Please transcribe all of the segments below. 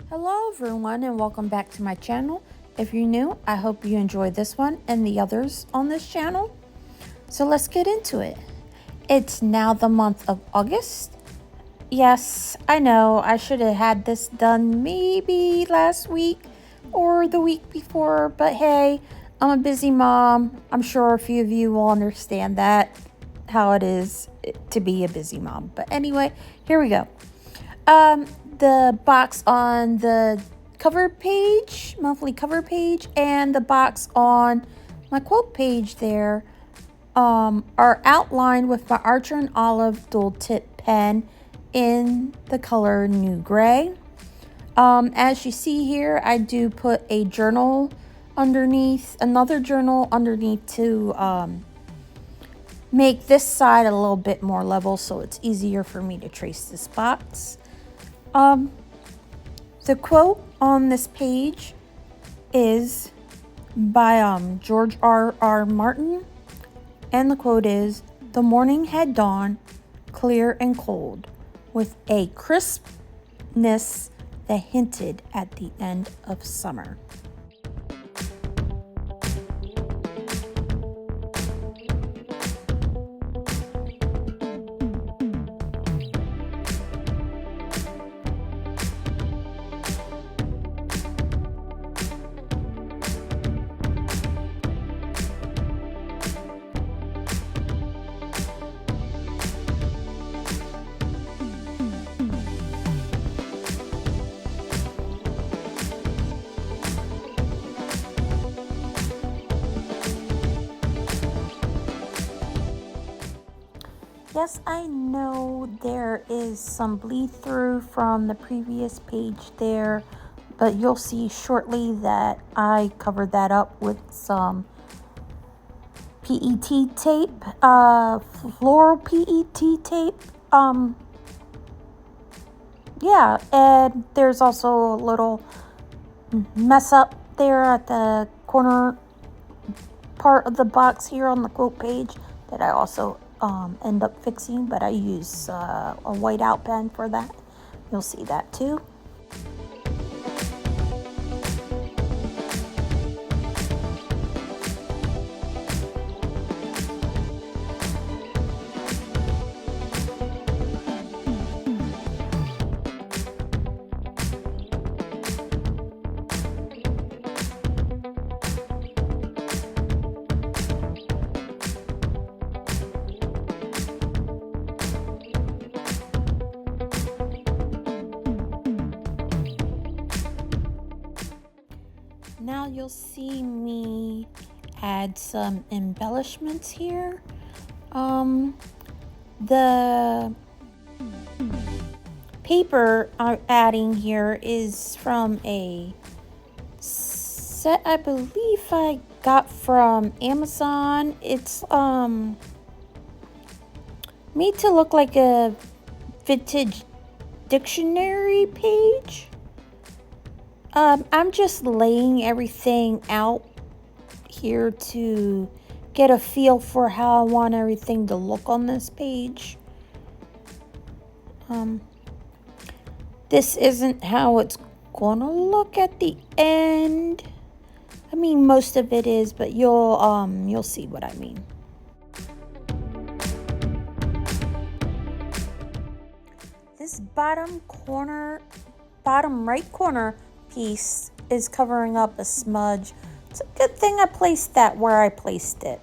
Hello everyone and welcome back to my channel. If you're new, I hope you enjoy this one and the others on this channel. So let's get into it. It's now the month of August. Yes, I know I should have had this done maybe last week or the week before, but hey, I'm a busy mom. I'm sure a few of you will understand that, how it is to be a busy mom. But anyway, here we go. The box on the cover page, monthly cover page, and the box on my quote page there are outlined with my Archer and Olive dual tip pen in the color New Gray. As you see here, I do put a journal underneath, another journal underneath to make this side a little bit more level so it's easier for me to trace this box. The quote on this page is by George R.R. Martin, and the quote is, "The morning had dawned, clear and cold, with a crispness that hinted at the end of summer." Yes, I know there is some bleed through from the previous page there, but you'll see shortly that I covered that up with some PET tape, floral PET tape. Yeah, and there's also a little mess up there at the corner part of the box here on the quote page that I also end up fixing, but I use a whiteout pen for that. You'll see that too. Now you'll see me add some embellishments here. The paper I'm adding here is from a set I believe I got from Amazon. It's made to look like a vintage dictionary page. I'm just laying everything out here to get a feel for how I want everything to look on this page. This isn't how it's gonna look at the end. I mean, most of it is, but you'll see what I mean. This bottom right corner piece is covering up a smudge. It's a good thing I placed that where I placed it.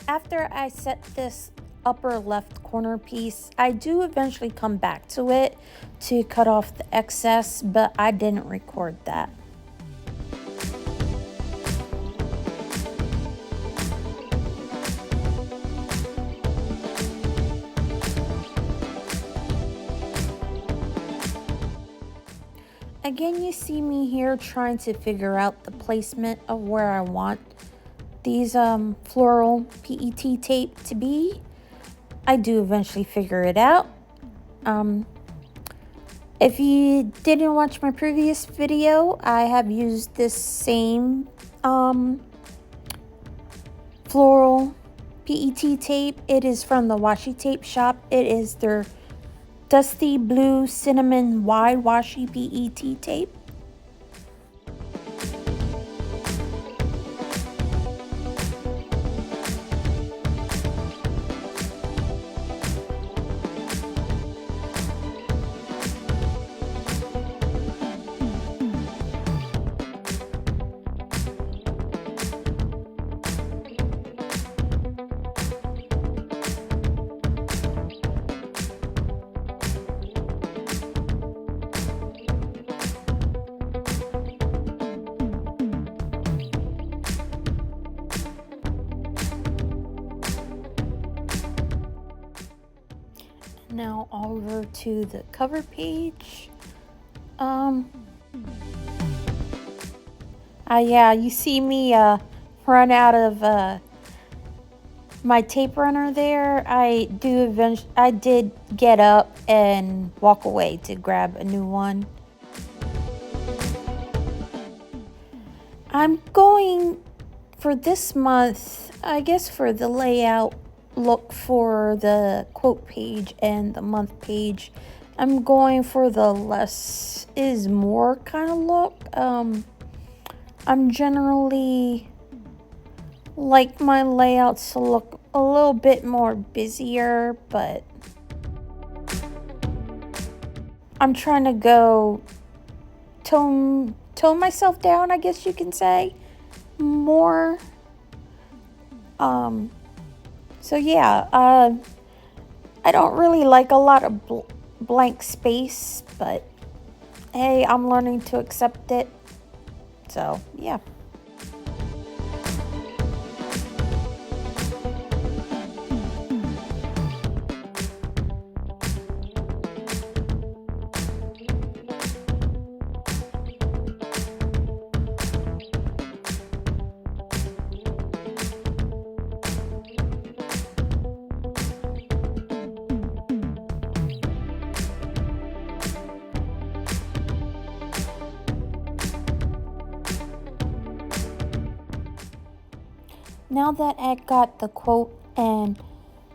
After I set this upper left corner piece, I do eventually come back to it to cut off the excess, but I didn't record that. Again, you see me here trying to figure out the placement of where I want these floral PET tape to be. I do eventually figure it out. If you didn't watch my previous video, I have used this same floral PET tape. It is from the washi tape shop. It is their Dusty Blue Cinnamon Wide Washi PET tape. Now over to the cover page. Yeah, you see me run out of my tape runner there. I did get up and walk away to grab a new one. I'm going for this month, I guess, for the layout look for the quote page and the month page. I'm going for the less is more kind of look. I'm generally like my layouts to look a little bit more busier, but I'm trying to go tone myself down, I guess you can say, more. So yeah, I don't really like a lot of blank space, but hey, I'm learning to accept it. So yeah. Now that I got the quote and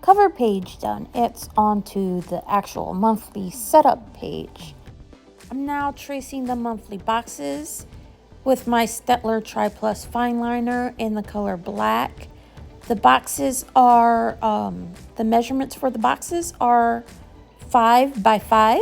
cover page done, it's on to the actual monthly setup page. I'm now tracing the monthly boxes with my Staedtler Triplus Fineliner in the color black. The boxes are, the measurements for the boxes are 5 by 5.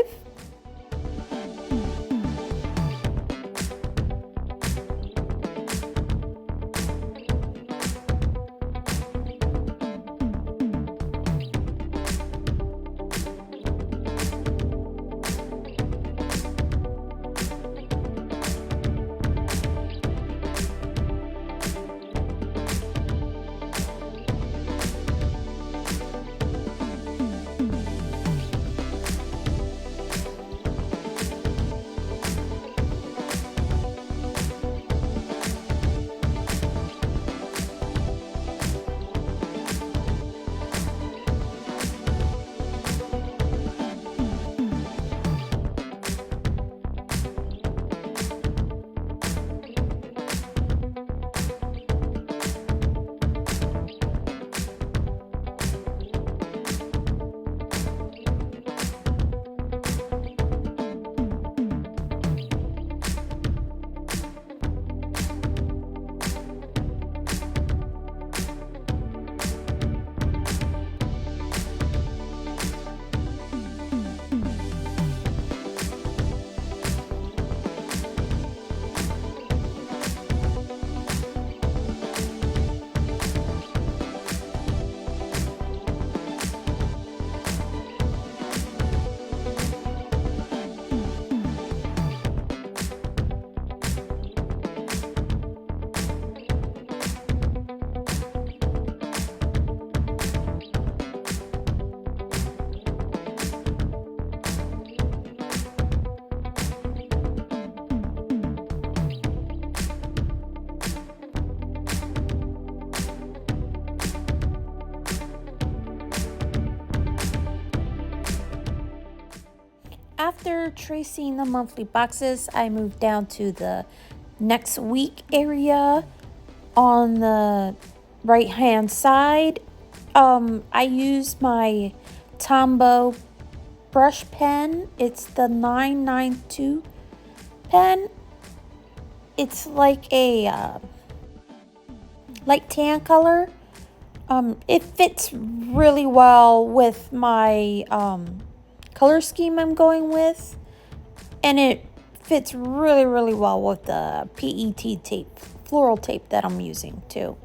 After tracing the monthly boxes, I moved down to the next week area on the right hand side. I used my Tombow brush pen. It's the 992 pen. It's like a light tan color. It fits really well with my color scheme I'm going with, and it fits really well with the PET tape, floral tape that I'm using too.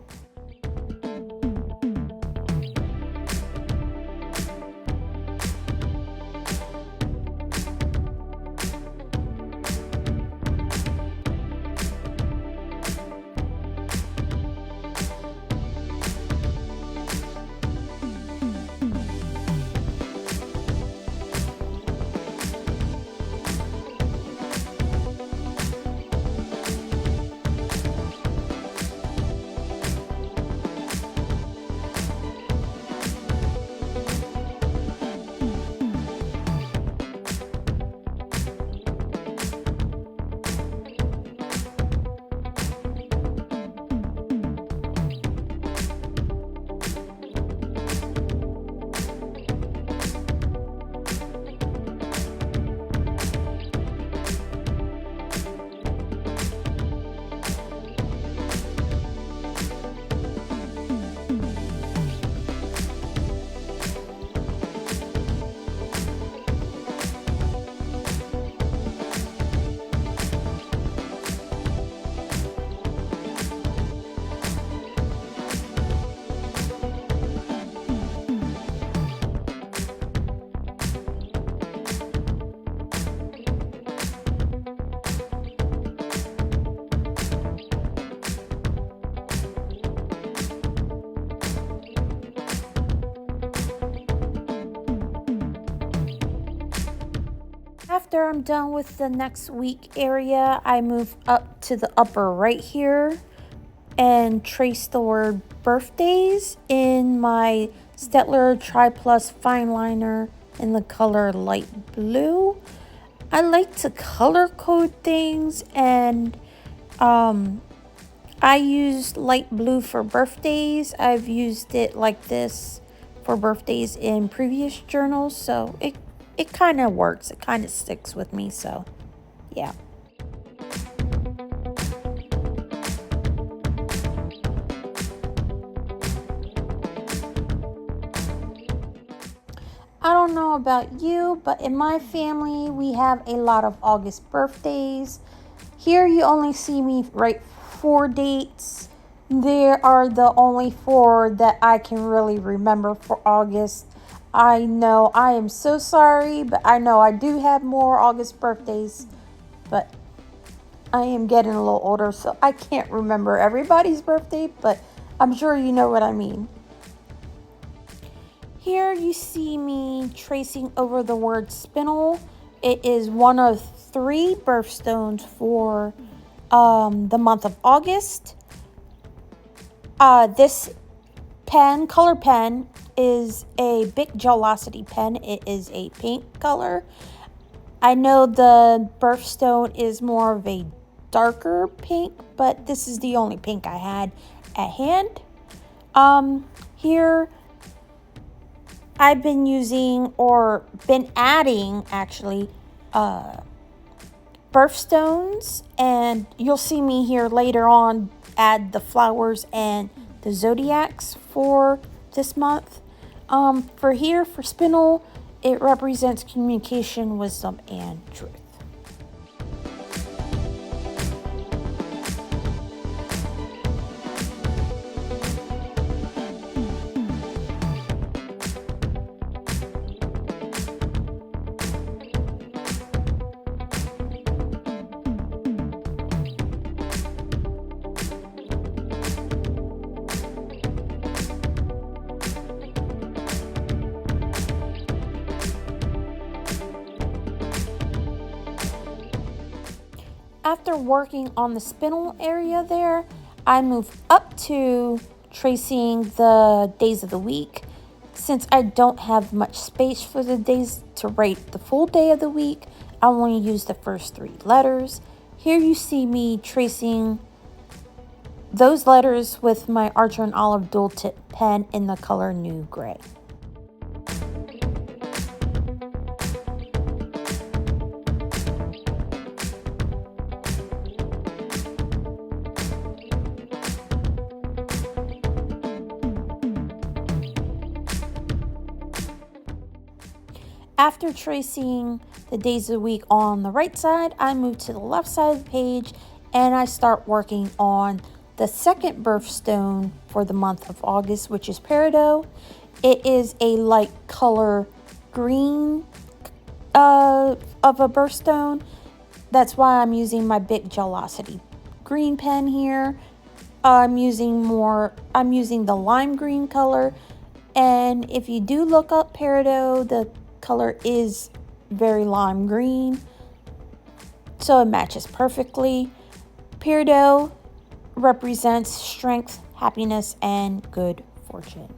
After I'm done with the next week area, I move up to the upper right here and trace the word birthdays in my Staedtler Triplus Fineliner in the color light blue. I like to color code things, and I use light blue for birthdays. I've used it like this for birthdays in previous journals, so it kind of works. It kind of sticks with me, so yeah. I don't know about you, but in my family, we have a lot of August birthdays. Here you only see me write 4 dates. There are the only 4 that I can really remember for August. I know I am so sorry, but I know I do have more August birthdays, but I am getting a little older, so I can't remember everybody's birthday, but I'm sure you know what I mean. Here you see me tracing over the word spinel. It is one of 3 birthstones for the month of August. This pen, color pen, is a Bic Gelocity Pen. It is a pink color. I know the birthstone is more of a darker pink, but this is the only pink I had at hand. Here I've been using, or been adding actually, birthstones, and you'll see me here later on add the flowers and the zodiacs for this month. For spinel, it represents communication, wisdom, and truth. After working on the spinel area there, I move up to tracing the days of the week. Since I don't have much space for the days to write the full day of the week, I only use the first 3 letters. Here you see me tracing those letters with my Archer and Olive dual tip pen in the color New Gray. After tracing the days of the week on the right side, I move to the left side of the page and I start working on the second birthstone for the month of August, which is Peridot. It is a light color green of a birthstone. That's why I'm using my Bic Gelocity green pen here. I'm using the lime green color. And if you do look up Peridot, the color is very lime green, so it matches perfectly. Peridot represents strength, happiness, and good fortune.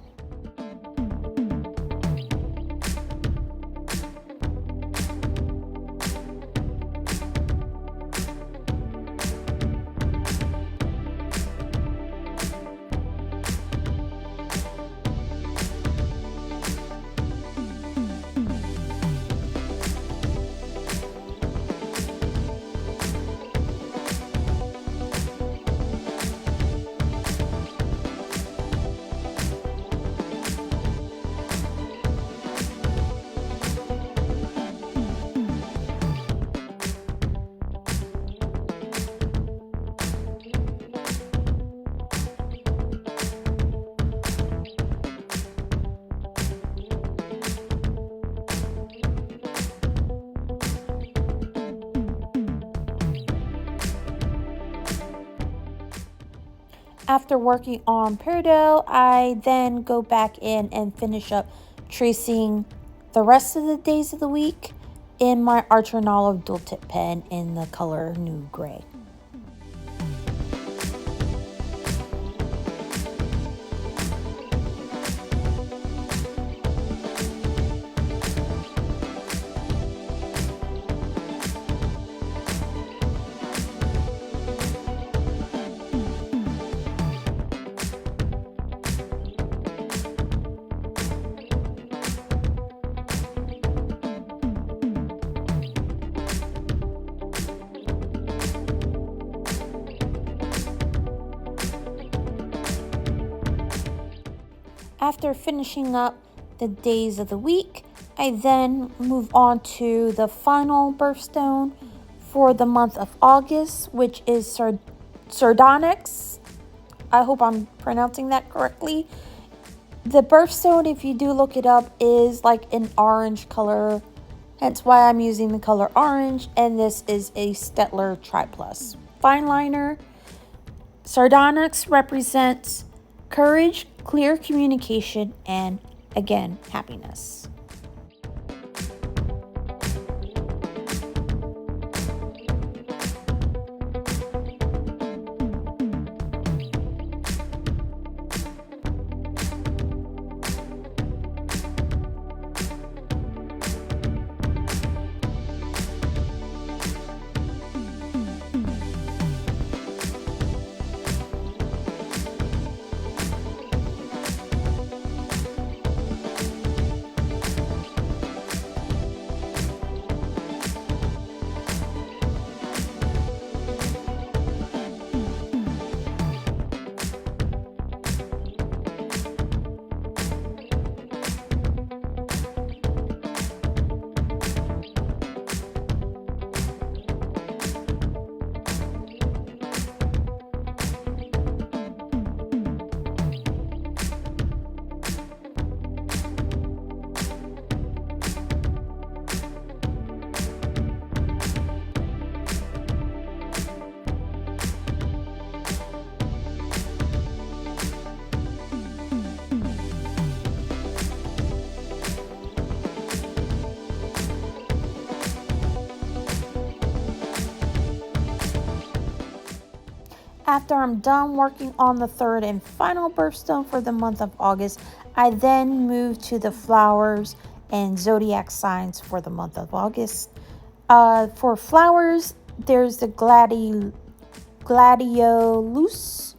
After working on Peridot, I then go back in and finish up tracing the rest of the days of the week in my Archer and Olive dual tip pen in the color New Gray. After finishing up the days of the week, I then move on to the final birthstone for the month of August, which is Sardonyx. I hope I'm pronouncing that correctly. The birthstone, if you do look it up, is like an orange color, hence why I'm using the color orange, and this is a Staedtler Triplus Fineliner. Sardonyx represents courage, clear communication, and again, happiness. After I'm done working on the third and final birthstone for the month of August, I then move to the flowers and zodiac signs for the month of August. For flowers, there's the gladiolus.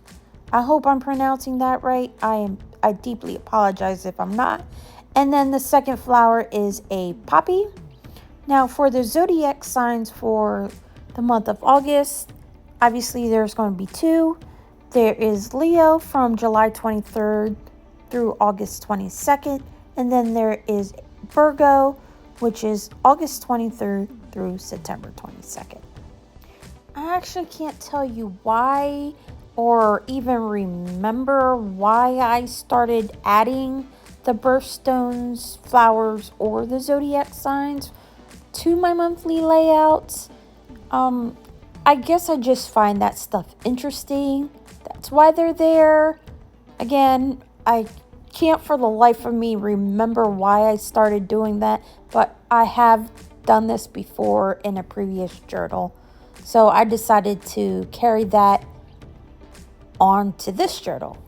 I hope I'm pronouncing that right. I deeply apologize if I'm not. And then the second flower is a poppy. Now for the zodiac signs for the month of August, obviously there's going to be two. There is Leo from July 23rd through August 22nd. And then there is Virgo, which is August 23rd through September 22nd. I actually can't tell you why or even remember why I started adding the birthstones, flowers, or the zodiac signs to my monthly layouts. I guess I just find that stuff interesting. That's why they're there. Again, I can't for the life of me remember why I started doing that, but I have done this before in a previous journal. So I decided to carry that on to this journal.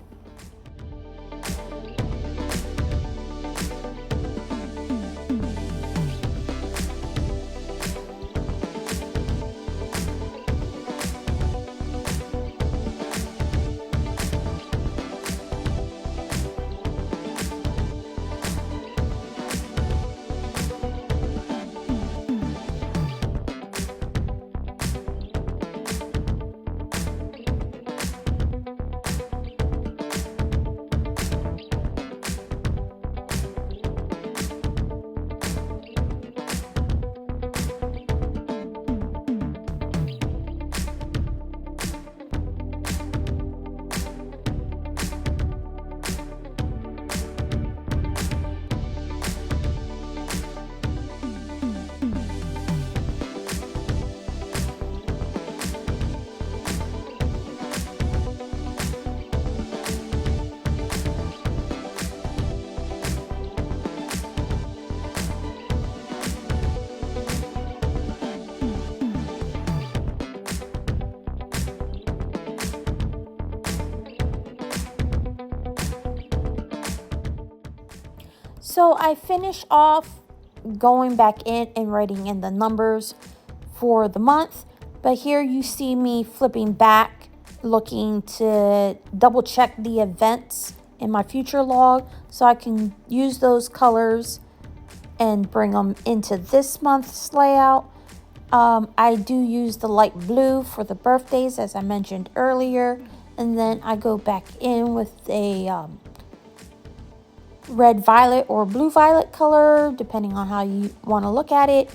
So I finish off going back in and writing in the numbers for the month. But here you see me flipping back, looking to double check the events in my future log so I can use those colors and bring them into this month's layout. I do use the light blue for the birthdays, as I mentioned earlier. And then I go back in with a red violet or blue violet color, depending on how you want to look at it,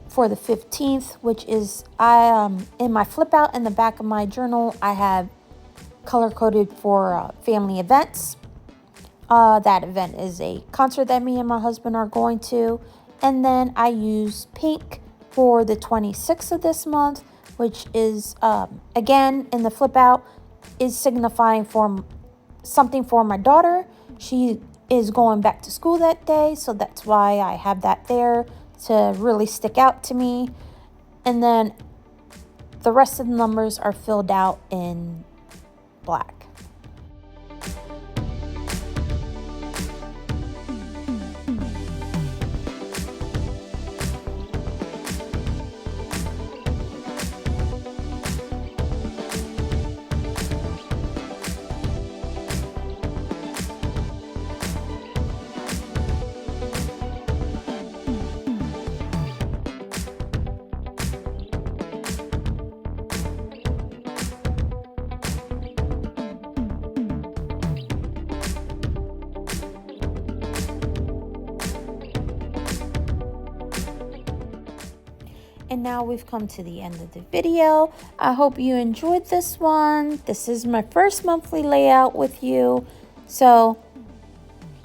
for the 15th, which is in my flip out in the back of my journal, I have color coded for family events. That event is a concert that me and my husband are going to. And then I use pink for the 26th of this month, which is again in the flip out, is signifying for something for my daughter. She is going back to school that day, so that's why I have that there to really stick out to me. And then the rest of the numbers are filled out in black. And now we've come to the end of the video. I hope you enjoyed this one. This is my first monthly layout with you. So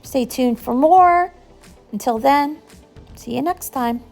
stay tuned for more. Until then, see you next time.